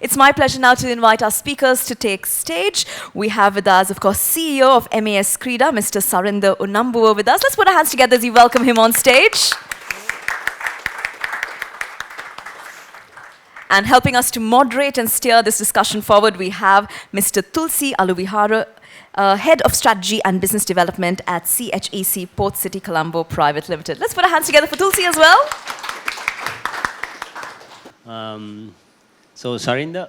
It's my pleasure now to invite our speakers to take stage. We have with us, of course, CEO of MAS Kreeda, Mr. Sarinda Unamboowe with us. Let's put our hands together as we welcome him on stage. And helping us to moderate and steer this discussion forward, we have Mr. Thulci Aluwihare, Head of Strategy and Business Development at CHEC Port City Colombo Private Limited. Let's put our hands together for Thulci as well. So Sarinda,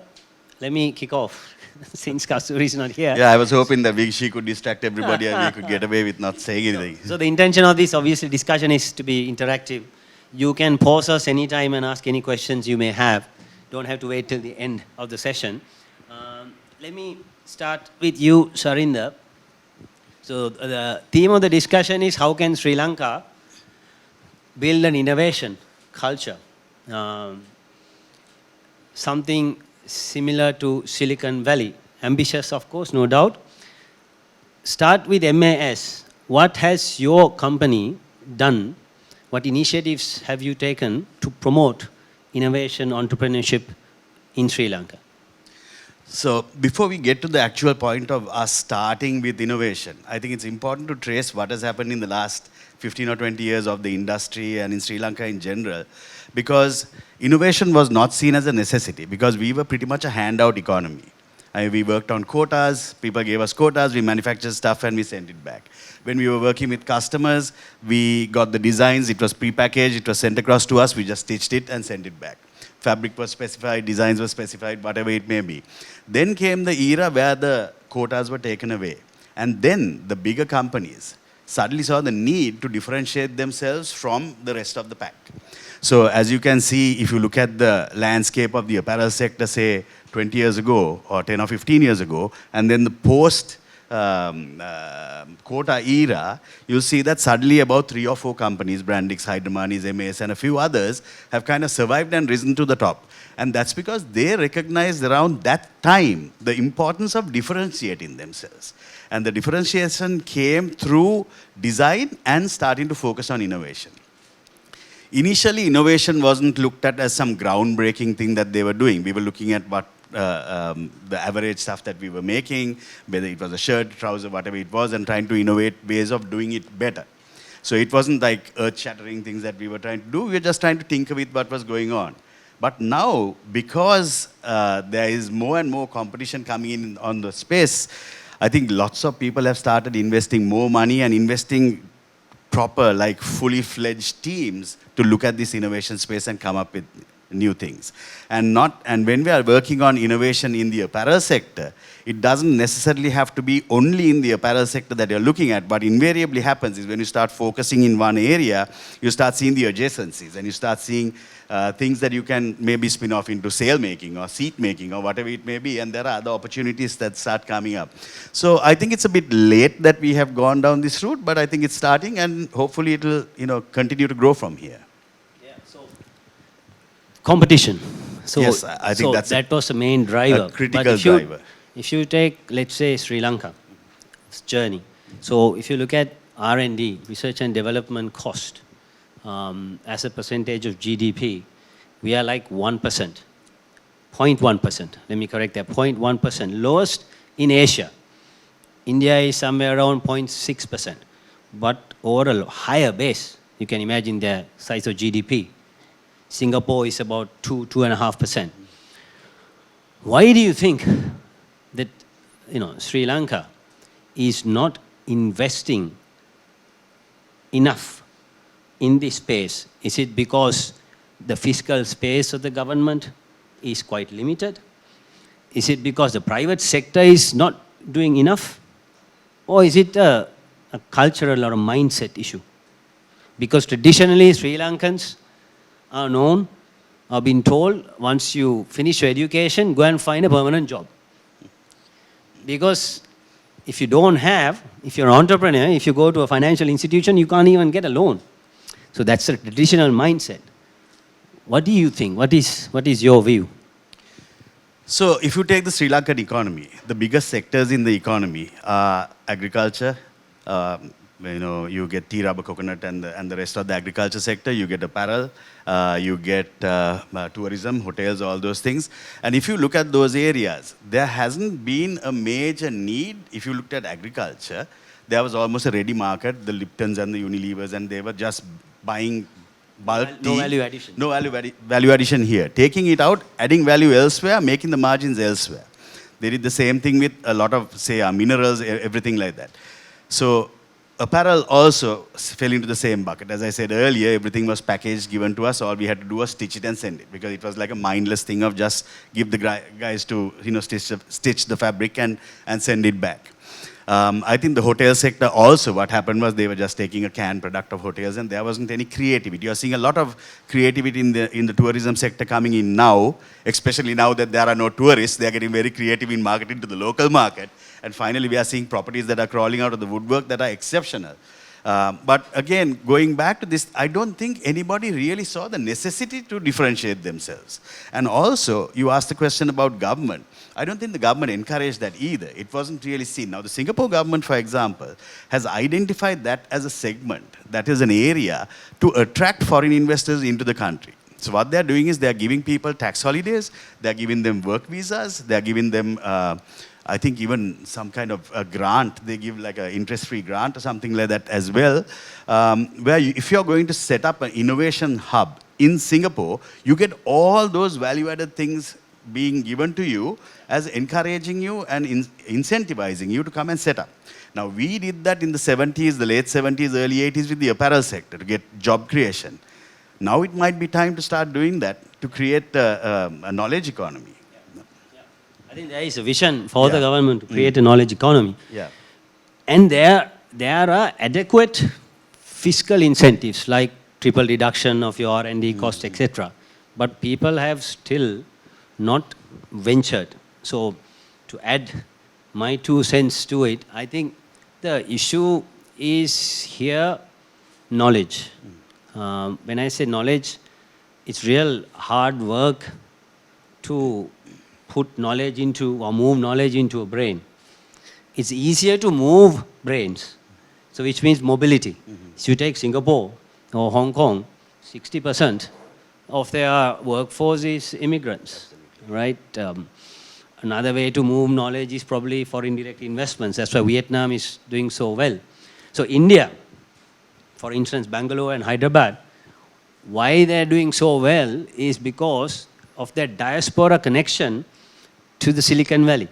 let me kick off since Kasturi is not here. Yeah, I was hoping that she could distract everybody and we could get away with not saying anything. So the intention of this obviously discussion is to be interactive. You can pause us anytime and ask any questions you may have. Don't have to wait till the end of the session. Let me start with you, Sarinda. So the theme of the discussion is how can Sri Lanka build an innovation culture? Something similar to Silicon Valley. Ambitious, of course, no doubt. Start with MAS. What has your company done? What initiatives have you taken to promote innovation, entrepreneurship in Sri Lanka? So before we get to the actual point of us starting with innovation, I think it's important to trace what has happened in the last 15 or 20 years of the industry and in Sri Lanka in general, because innovation was not seen as a necessity, because we were pretty much a handout economy. We worked on quotas, people gave us quotas, we manufactured stuff and we sent it back. When we were working with customers, we got the designs, it was prepackaged, it was sent across to us, we just stitched it and sent it back. Fabric was specified, designs were specified, whatever it may be. Then came the era where the quotas were taken away. And then the bigger companies suddenly saw the need to differentiate themselves from the rest of the pack. So as you can see, if you look at the landscape of the apparel sector, say 20 years ago or 10 or 15 years ago, and then the post quota era, you'll see that suddenly about 3 or 4 companies, Brandix, Hydromani's, MAS, and a few others, have kind of survived and risen to the top. And that's because they recognized around that time the importance of differentiating themselves. And the differentiation came through design and starting to focus on innovation. Initially, innovation wasn't looked at as some groundbreaking thing that they were doing. We were looking at what the average stuff that we were making, whether it was a shirt, trouser, whatever it was, and trying to innovate ways of doing it better. So it wasn't like earth-shattering things that we were trying to do. We were just trying to tinker with what was going on. But now, because there is more and more competition coming in on the space, I think lots of people have started investing more money and investing proper, like fully fledged teams to look at this innovation space and come up with new things. And when we are working on innovation in the apparel sector, it doesn't necessarily have to be only in the apparel sector that you're looking at. What invariably happens is when you start focusing in one area, you start seeing the adjacencies and you start seeing things that you can maybe spin off into sail making or seat making or whatever it may be, and there are other opportunities that start coming up. So I think it's a bit late that we have gone down this route, but I think it's starting and hopefully it will continue to grow from here. Competition. So, yes, I think that was the main driver. A critical driver. If you take, let's say, Sri Lanka's journey. So if you look at R&D, research and development cost, as a percentage of GDP, we are like 1%, 0.1%. Let me correct that, 0.1%. Lowest in Asia. India is somewhere around 0.6%. But over a higher base, you can imagine the size of GDP. Singapore is about 2.5%. Why do you think that Sri Lanka is not investing enough in this space? Is it because the fiscal space of the government is quite limited? Is it because the private sector is not doing enough? Or is it a cultural or a mindset issue? Because traditionally Sri Lankans are known, are being told, once you finish your education, go and find a permanent job. Because if you don't have, if you're an entrepreneur, if you go to a financial institution, you can't even get a loan. So that's a traditional mindset. What do you think? What is your view? So if you take the Sri Lankan economy, the biggest sectors in the economy are agriculture, You get tea, rubber, coconut, and the rest of the agriculture sector. You get apparel, you get tourism, hotels, all those things. And if you look at those areas, there hasn't been a major need. If you looked at agriculture, there was almost a ready market, the Liptons and the Unilevers, and they were just buying bulk tea. No value addition. No value addition here. Taking it out, adding value elsewhere, making the margins elsewhere. They did the same thing with a lot of, say, minerals, everything like that. So apparel also fell into the same bucket. As I said earlier, everything was packaged, given to us. All we had to do was stitch it and send it, because it was like a mindless thing of just give the guys to stitch the fabric and send it back. I think the hotel sector also, what happened was they were just taking a canned product of hotels, and there wasn't any creativity. You're seeing a lot of creativity in the tourism sector coming in now, especially now that there are no tourists. They're getting very creative in marketing to the local market. And finally, we are seeing properties that are crawling out of the woodwork that are exceptional. But again, going back to this, I don't think anybody really saw the necessity to differentiate themselves. And also, you asked the question about government. I don't think the government encouraged that either. It wasn't really seen. Now, the Singapore government, for example, has identified that as a segment, that is an area to attract foreign investors into the country. So what they're doing is they're giving people tax holidays, they're giving them work visas, they're giving them, I think, even some kind of a grant. They give like an interest-free grant or something like that as well, where if you're going to set up an innovation hub in Singapore, you get all those value-added things being given to you as encouraging you and incentivizing you to come and set up. Now, we did that in the 70s, the late 70s, early 80s with the apparel sector to get job creation. Now it might be time to start doing that to create a knowledge economy. I think there is a vision for the government to create a knowledge economy. Yeah. And there are adequate fiscal incentives like triple deduction of your R&D cost, etc. But people have still not ventured. So to add my 2 cents to it, I think the issue is here knowledge. When I say knowledge, it's real hard work to put knowledge into or move knowledge into a brain. It's easier to move brains, so which means mobility. If you take Singapore or Hong Kong, 60% of their workforce is immigrants, right? Another way to move knowledge is probably foreign direct investments. That's why Vietnam is doing so well. So India, for instance, Bangalore and Hyderabad, why they're doing so well is because of their diaspora connection to the Silicon Valley.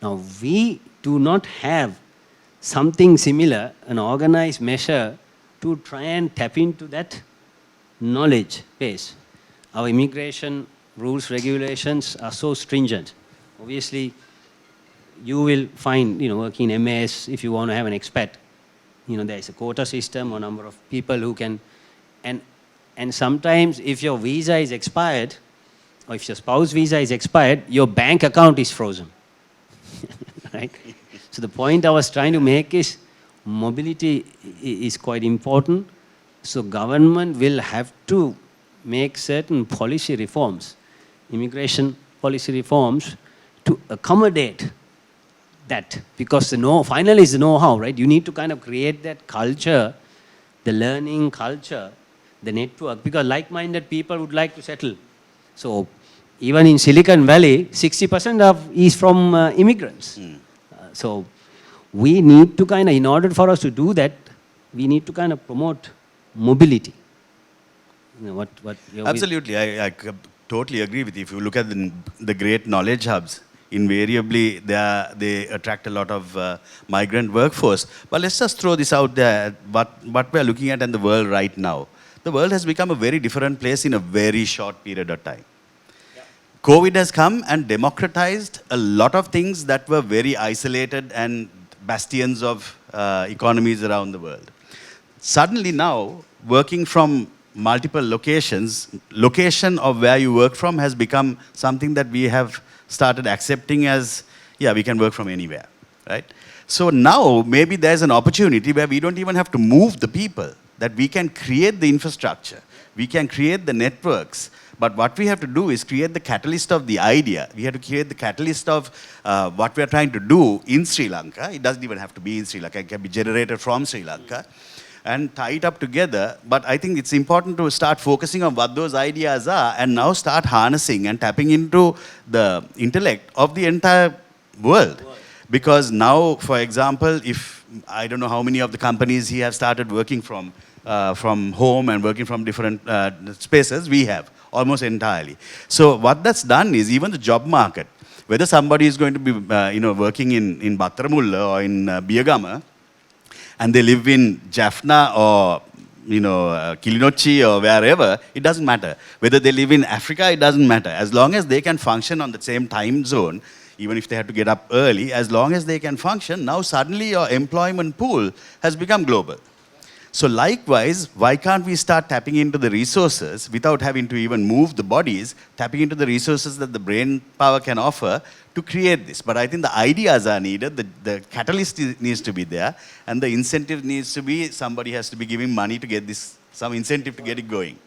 Now, we do not have something similar, an organized measure to try and tap into that knowledge base. Our immigration rules, regulations are so stringent. Obviously, you will find, working in MAS, if you want to have an expat, there is a quota system or number of people who can, and sometimes if your visa is expired, or if your spouse visa is expired, your bank account is frozen, right? So the point I was trying to make is mobility is quite important. So government will have to make certain policy reforms, immigration policy reforms, to accommodate that, because finally is the know-how, right? You need to kind of create that culture, the learning culture, the network, because like-minded people would like to settle. So even in Silicon Valley, 60% is from immigrants. So we need to kind of, in order for us to do that, we need to kind of promote mobility. Absolutely, I totally agree with you. If you look at the great knowledge hubs, invariably they attract a lot of migrant workforce. But let's just throw this out there, what we're looking at in the world right now. The world has become a very different place in a very short period of time. Yeah. COVID has come and democratized a lot of things that were very isolated and bastions of economies around the world. Suddenly now, working from multiple locations, location of where you work from has become something that we have started accepting as, yeah, we can work from anywhere, right? So now maybe there's an opportunity where we don't even have to move the people, that we can create the infrastructure, we can create the networks But what we have to do is create the catalyst of the idea. We have to create the catalyst of what we are trying to do in Sri Lanka. It doesn't even have to be in Sri Lanka. It can be generated from Sri Lanka and tie it up together. But I think it's important to start focusing on what those ideas are and now start harnessing and tapping into the intellect of the entire world. Because now, for example, if I don't know how many of the companies he have started working from home and working from different spaces, we have almost entirely. So what that's done is even the job market, whether somebody is going to be working in Battaramulla or in Biyagama, and they live in Jaffna or Kilinochchi or wherever, it doesn't matter. Whether they live in Africa, it doesn't matter. As long as they can function on the same time zone, even if they have to get up early, as long as they can function, now suddenly your employment pool has become global. So likewise, why can't we start tapping into the resources without having to even move the bodies, tapping into the resources that the brain power can offer to create this? But I think the ideas are needed, the catalyst needs to be there, and the incentive needs to be somebody has to be giving money to get this, some incentive to get it going.